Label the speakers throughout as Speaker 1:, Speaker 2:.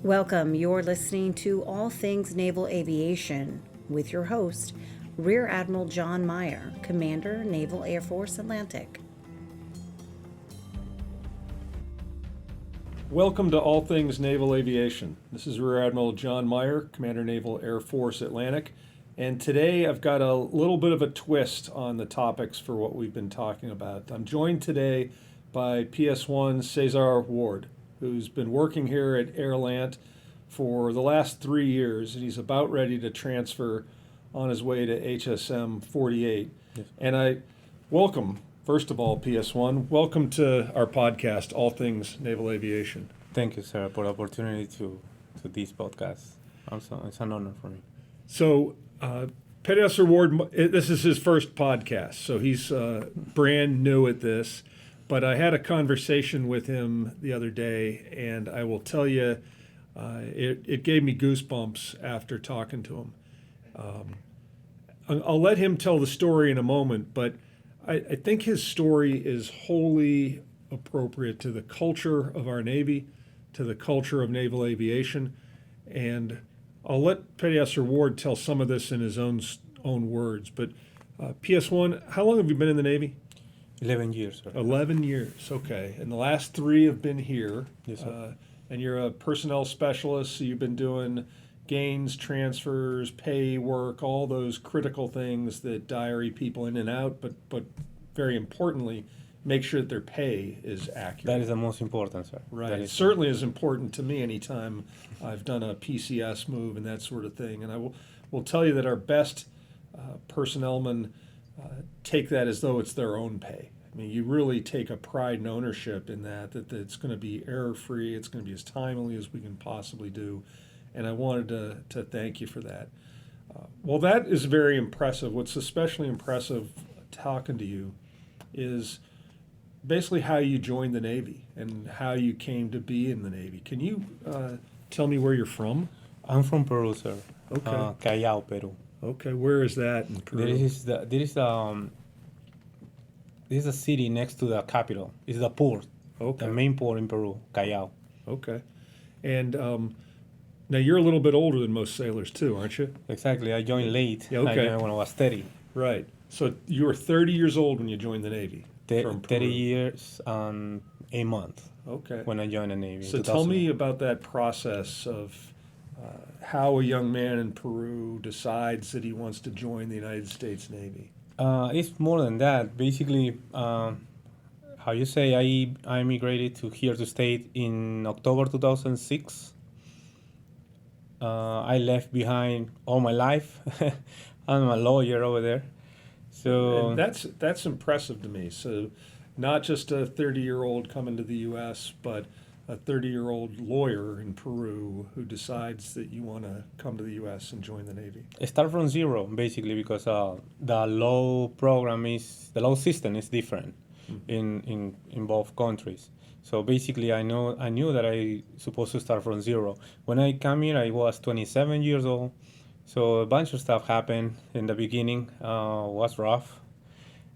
Speaker 1: Welcome. You're listening to All Things Naval Aviation with your host, Rear Admiral John Meier, Commander, Naval Air Force Atlantic.
Speaker 2: Welcome to All Things Naval Aviation. This is Rear Admiral John Meier, Commander, Naval Air Force Atlantic. And today I've got a little bit of a twist on the topics for what we've been talking about. I'm joined today by PS1 Cesar Ward, who's been working here at Airlant for the last 3 years, and he's about ready to transfer on his way to HSM 48.
Speaker 3: Yes.
Speaker 2: And I welcome, first of all, PS1, welcome to our podcast, All Things Naval Aviation.
Speaker 3: Thank you, sir, for the opportunity to this podcast. Also, it's an honor for me.
Speaker 2: So, Petty Officer Ward, this is his first podcast, so he's brand new at this. But I had a conversation with him the other day, and I will tell you, it gave me goosebumps after talking to him. I'll let him tell the story in a moment, but I think his story is wholly appropriate to the culture of our Navy, to the culture of naval aviation, and I'll let Petty Officer Ward tell some of this in his own words. But PS1, how long have you been in the Navy?
Speaker 3: 11 years, sir.
Speaker 2: 11 years, okay. And the last 3 have been here.
Speaker 3: Yes, sir.
Speaker 2: And you're a personnel specialist, so you've been doing gains, transfers, pay work, all those critical things that diary people in and out, but very importantly, make sure that their pay is accurate.
Speaker 3: That is the most important, sir.
Speaker 2: Right. It certainly is important to me anytime I've done a PCS move and that sort of thing. And I will tell you that our best personnelmen take that as though it's their own pay. I mean, you really take a pride and ownership in that it's going to be error-free, it's going to be as timely as we can possibly do. And I wanted to thank you for that. Well, that is very impressive. What's especially impressive talking to you is basically how you joined the Navy and how you came to be in the Navy. Can you tell me where you're from?
Speaker 3: I'm from Peru, sir.
Speaker 2: Okay.
Speaker 3: Callao, Peru.
Speaker 2: Okay, where is that in Peru?
Speaker 3: This is a city next to the capital. It's the port.
Speaker 2: Okay.
Speaker 3: The main port in Peru, Callao.
Speaker 2: Okay. And now you're a little bit older than most sailors too, aren't you?
Speaker 3: Exactly. I joined late.
Speaker 2: Yeah, okay.
Speaker 3: I joined when I was 30.
Speaker 2: Right. So you were 30 years old when you joined the Navy.
Speaker 3: 30 years and 8 months.
Speaker 2: Okay.
Speaker 3: When I joined the Navy.
Speaker 2: So tell me about that process of how a young man in Peru decides that he wants to join the United States Navy.
Speaker 3: It's more than that. Basically, how you say, I immigrated here to state in October 2006. I left behind all my life. I'm a lawyer over there. So
Speaker 2: and that's impressive to me. So not just a 30-year-old coming to the U.S., but a 30-year-old lawyer in Peru who decides that you want to come to the U.S. and join the Navy.
Speaker 3: Start from zero, basically, because the law system is different in both countries. So basically, I knew that I supposed to start from zero. When I came here, I was 27 years old. So a bunch of stuff happened in the beginning. Was rough.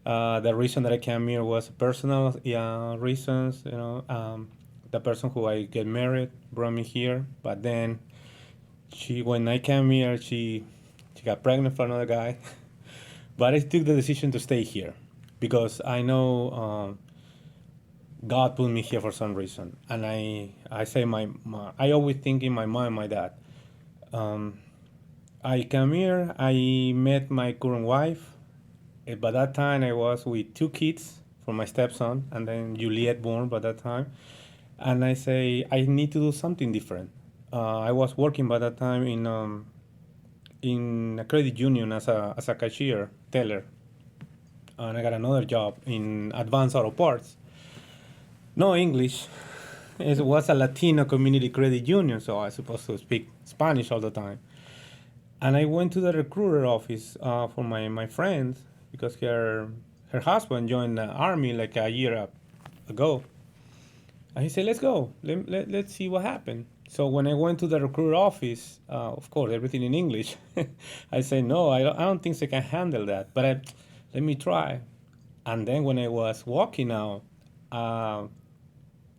Speaker 3: The reason that I came here was personal reasons. The person who I get married brought me here, but then when I came here, she got pregnant for another guy. But I took the decision to stay here because I know God put me here for some reason. And I say I always think in my mind, my dad. I came here, I met my current wife. By that time, I was with 2 kids for my stepson, and then Juliet born by that time. And I say, I need to do something different. I was working by that time in a credit union as a cashier, teller. And I got another job in Advanced Auto Parts. No English. It was a Latino community credit union, so I was supposed to speak Spanish all the time. And I went to the recruiter office for my friend because her husband joined the army like a year ago. And he said, let's go. Let's see what happened. So when I went to the recruiter office, of course, everything in English, I said, no, I don't think I can handle that. But let me try. And then when I was walking out,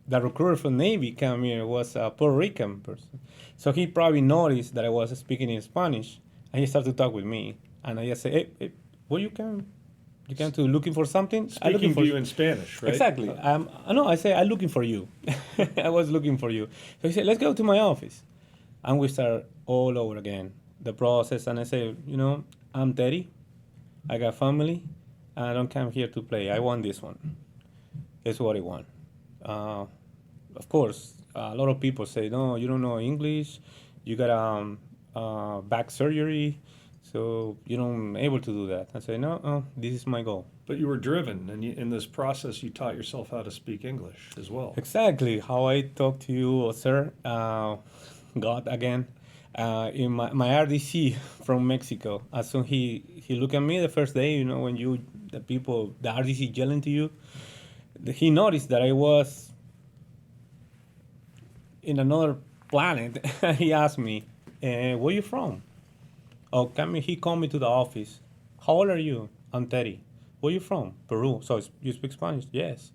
Speaker 3: the recruiter from Navy came here was a Puerto Rican person. So he probably noticed that I was speaking in Spanish, and he started to talk with me. And I just said, hey, well, you came to looking for something? I'm looking
Speaker 2: Speaking
Speaker 3: for
Speaker 2: to you in Spanish, right?
Speaker 3: Exactly. No, I say, I'm looking for you. I was looking for you. So he said, let's go to my office. And we start all over again, the process. And I say, I'm Teddy. I got family. I don't come here to play. I want this one. It's what I want. Of course, a lot of people say, no, you don't know English. You got back surgery. So you don't able to do that. I say, no, this is my goal.
Speaker 2: But you were driven, and in this process, you taught yourself how to speak English as well.
Speaker 3: Exactly. How I talk to you, sir, God again, in my RDC from Mexico. As soon he looked at me the first day, when the RDC yelling to you, he noticed that I was in another planet. He asked me, where you from? Oh, he called me to the office. How old are you? I'm 30. Where you from? Peru. So you speak Spanish? Yes.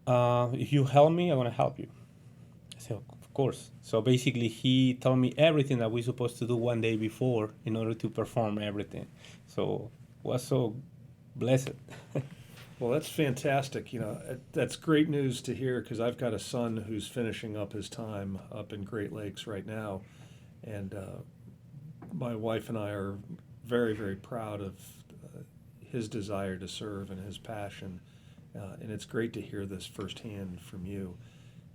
Speaker 3: If you help me, I'm going to help you. I said, of course. So basically, he told me everything that we're supposed to do one day before in order to perform everything. So it was so blessed.
Speaker 2: Well, that's fantastic. That's great news to hear, because I've got a son who's finishing up his time up in Great Lakes right now. And my wife and I are very, very proud of his desire to serve and his passion. And it's great to hear this firsthand from you.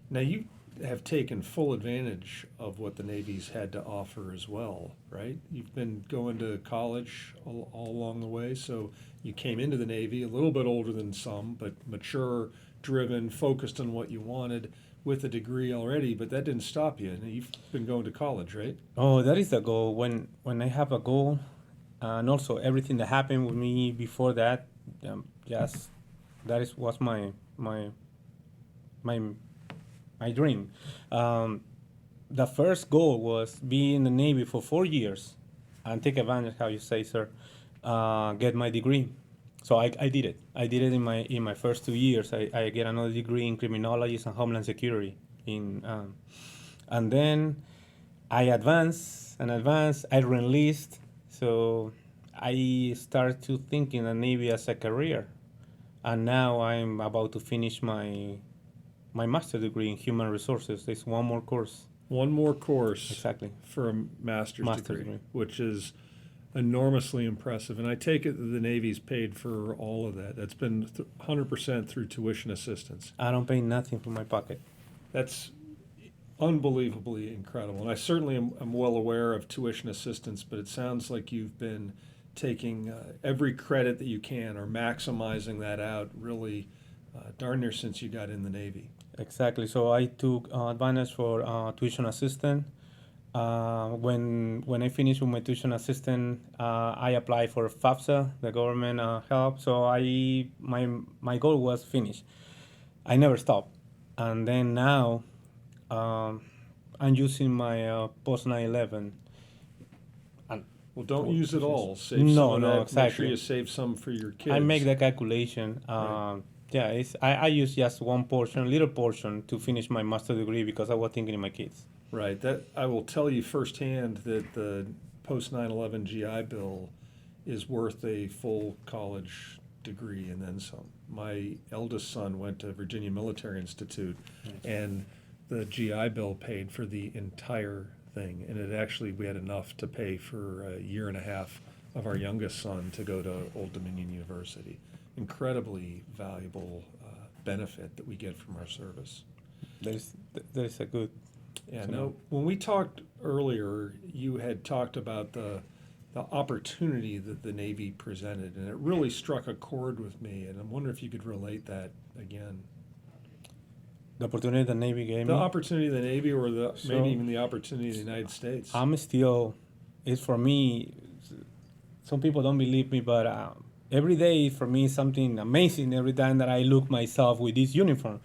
Speaker 2: Now, you have taken full advantage of what the Navy's had to offer as well, right? You've been going to college all along the way, so you came into the Navy a little bit older than some, but mature, driven, focused on what you wanted, with a degree already, but that didn't stop you. And you've been going to college, right?
Speaker 3: Oh, that is the goal. When I have a goal, and also everything that happened with me before that, yes, was my dream. The first goal was be in the Navy for 4 years and take advantage, how you say, sir, get my degree. So I did it. I did it in my first 2 years. I get another degree in criminology and homeland security. And then I advanced. I reenlisted. So I started to think in the Navy as a career. And now I'm about to finish my master's degree in human resources. There's one more course.
Speaker 2: One more course.
Speaker 3: Exactly.
Speaker 2: For a master's degree, which is enormously impressive. And I take it that the Navy's paid for all of that. That's been 100% through tuition assistance.
Speaker 3: I don't pay nothing from my pocket.
Speaker 2: That's unbelievably incredible. And I certainly am well aware of tuition assistance, but it sounds like you've been taking every credit that you can, or maximizing that out really darn near since you got in the Navy.
Speaker 3: Exactly. So I took advantage for tuition assistant. When I finished with my tuition assistant, I applied for FAFSA, the government help. So my goal was finished. I never stopped. And then now I'm using my post 9/11.
Speaker 2: Well, don't use it all. Save some of that.
Speaker 3: Exactly.
Speaker 2: Make sure you save some for your kids.
Speaker 3: I make the calculation.
Speaker 2: Right.
Speaker 3: Yeah, I use just one portion, little portion, to finish my master's degree because I was thinking of my kids.
Speaker 2: Right. That I will tell you firsthand that the post 9/11 GI Bill is worth a full college degree and then some. My eldest son went to Virginia Military Institute, and the GI Bill paid for the entire thing, and we had enough to pay for a year and a half of our youngest son to go to Old Dominion University. Incredibly valuable benefit that we get from our service.
Speaker 3: There's a good.
Speaker 2: Yeah. Now, when we talked earlier, you had talked about the opportunity that the Navy presented, and it really struck a chord with me. And I'm wondering if you could relate that again.
Speaker 3: The opportunity the Navy gave me.
Speaker 2: The opportunity of the Navy, or maybe even the opportunity of the United States.
Speaker 3: It's for me. Some people don't believe me, but every day for me is something amazing. Every time that I look myself with this uniform,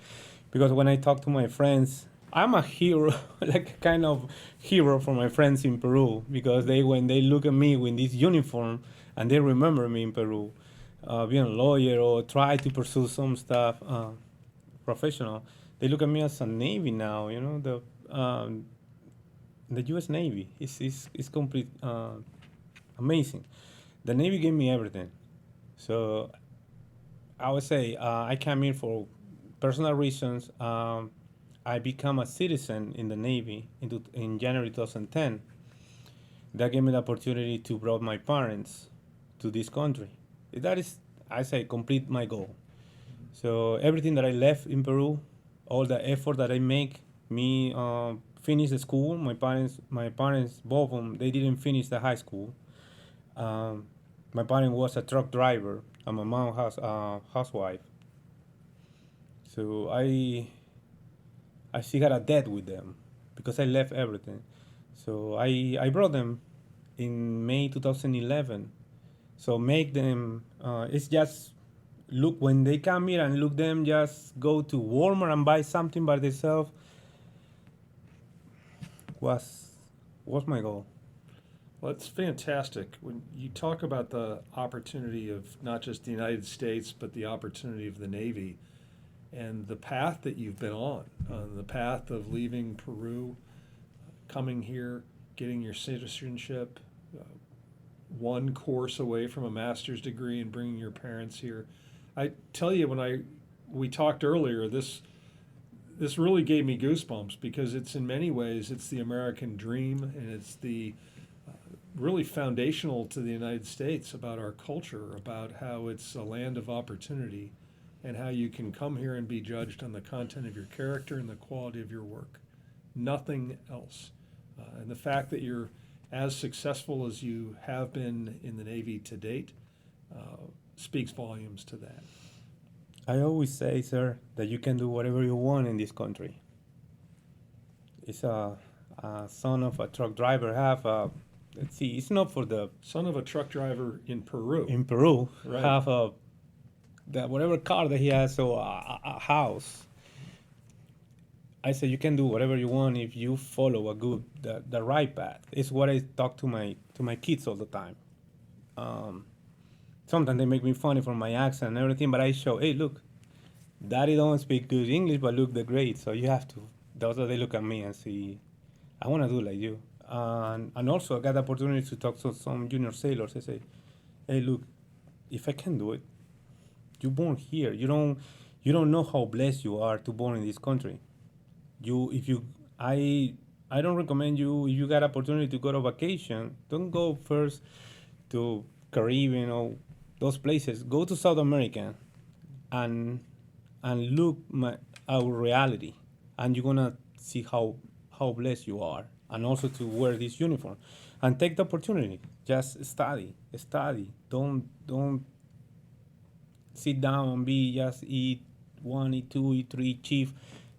Speaker 3: because when I talk to my friends, I'm a hero, like kind of hero for my friends in Peru, because when they look at me with this uniform and they remember me in Peru, being a lawyer or try to pursue some stuff professional, they look at me as a Navy now. The U.S. Navy is complete amazing. The Navy gave me everything. So I would say I came here for personal reasons. I become a citizen in the Navy in January 2010. That gave me the opportunity to bring my parents to this country. That is, I say, complete my goal. So everything that I left in Peru, all the effort that I make, me finish the school. My parents, both of them, they didn't finish the high school. My parent was a truck driver, and my mom has a housewife. So I still got a debt with them because I left everything. So I brought them in May 2011. So make them, it's just, look, when they come here and look them just go to Walmart and buy something by themselves was my goal.
Speaker 2: Well, it's fantastic. When you talk about the opportunity of not just the United States, but the opportunity of the Navy and the path that you've been on the path of leaving Peru, coming here, getting your citizenship, one course away from a master's degree and bringing your parents here. I tell you, when we talked earlier, this really gave me goosebumps because it's in many ways, it's the American dream, and it's the really foundational to the United States about our culture, about how it's a land of opportunity and how you can come here and be judged on the content of your character and the quality of your work. Nothing else. And the fact that you're as successful as you have been in the Navy to date speaks volumes to that.
Speaker 3: I always say, sir, that you can do whatever you want in this country. It's a son of a truck driver, let's see, it's not for the...
Speaker 2: Son of a truck driver in Peru.
Speaker 3: In Peru,
Speaker 2: Right.
Speaker 3: have whatever car that he has, so a house. I say you can do whatever you want if you follow the right path. It's what I talk to my kids all the time. Sometimes they make me funny for my accent and everything, but I show, hey, look, Daddy don't speak good English, but look the great. So you have to. That's why they look at me and see, I want to do like you. And also I got the opportunity to talk to some junior sailors. I say, hey, look, if I can do it, you're born here. You don't know how blessed you are to born in this country. I don't recommend you, if you got opportunity to go to vacation, don't go first to Caribbean or those places. Go to South America and look our reality, and you're gonna see how blessed you are, and also to wear this uniform and take the opportunity. Just study. Don't sit down and just eat 1, eat 2, eat 3, chief.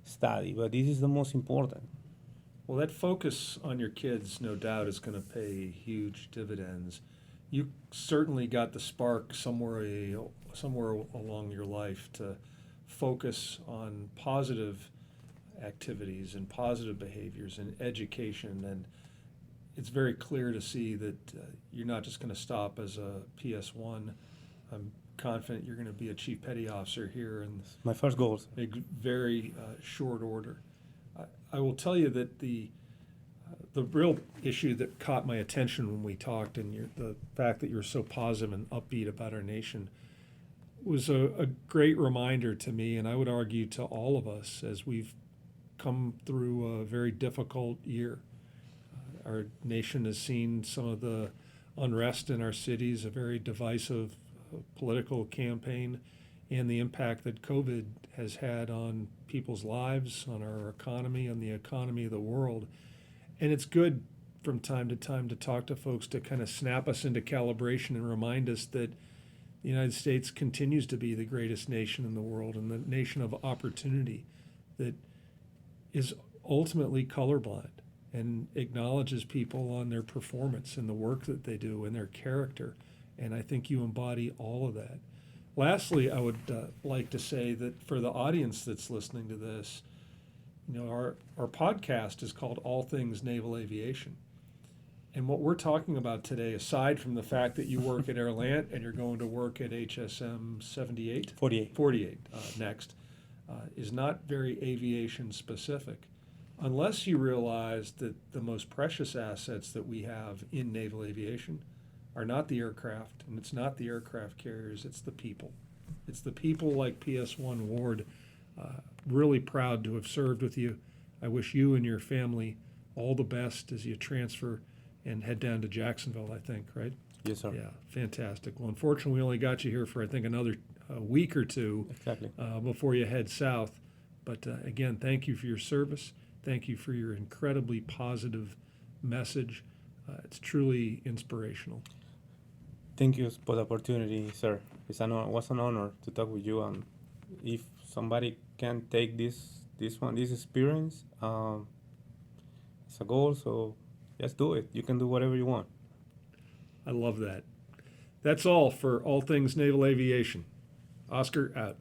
Speaker 3: Study, but this is the most important.
Speaker 2: Well, that focus on your kids, no doubt, is going to pay huge dividends. You certainly got the spark somewhere along your life to focus on positive activities and positive behaviors and education, and it's very clear to see that you're not just going to stop as a PS1. I'm confident you're going to be a chief petty officer here in
Speaker 3: My first goals.
Speaker 2: a very short order. I will tell you that the real issue that caught my attention when we talked, and the fact that you're so positive and upbeat about our nation, was a great reminder to me, and I would argue to all of us, as we've come through a very difficult year. Our nation has seen some of the unrest in our cities, a very divisive political campaign, and the impact that COVID has had on people's lives, on our economy, on the economy of the world. And it's good from time to time to talk to folks to kind of snap us into calibration and remind us that the United States continues to be the greatest nation in the world and the nation of opportunity that is ultimately colorblind and acknowledges people on their performance and the work that they do and their character. And I think you embody all of that. Lastly, I would like to say that for the audience that's listening to this, our podcast is called All Things Naval Aviation. And what we're talking about today, aside from the fact that you work at Airlant and you're going to work at HSM 78?
Speaker 3: 48.
Speaker 2: 48 next. is not very aviation specific, unless you realize that the most precious assets that we have in naval aviation are not the aircraft, and it's not the aircraft carriers, it's the people. It's the people like PS1 Ward. Really proud to have served with you. I wish you and your family all the best as you transfer and head down to Jacksonville, I think, right?
Speaker 3: Yes, sir.
Speaker 2: Yeah, fantastic. Well, unfortunately, we only got you here for, I think, another week or two
Speaker 3: Exactly.
Speaker 2: before you head south. But again, thank you for your service. Thank you for your incredibly positive message. It's truly inspirational.
Speaker 3: Thank you for the opportunity, sir. It was an honor to talk with you. If somebody can take this experience, it's a goal. So just do it. You can do whatever you want.
Speaker 2: I love that. That's all for All Things Naval Aviation. Oscar out.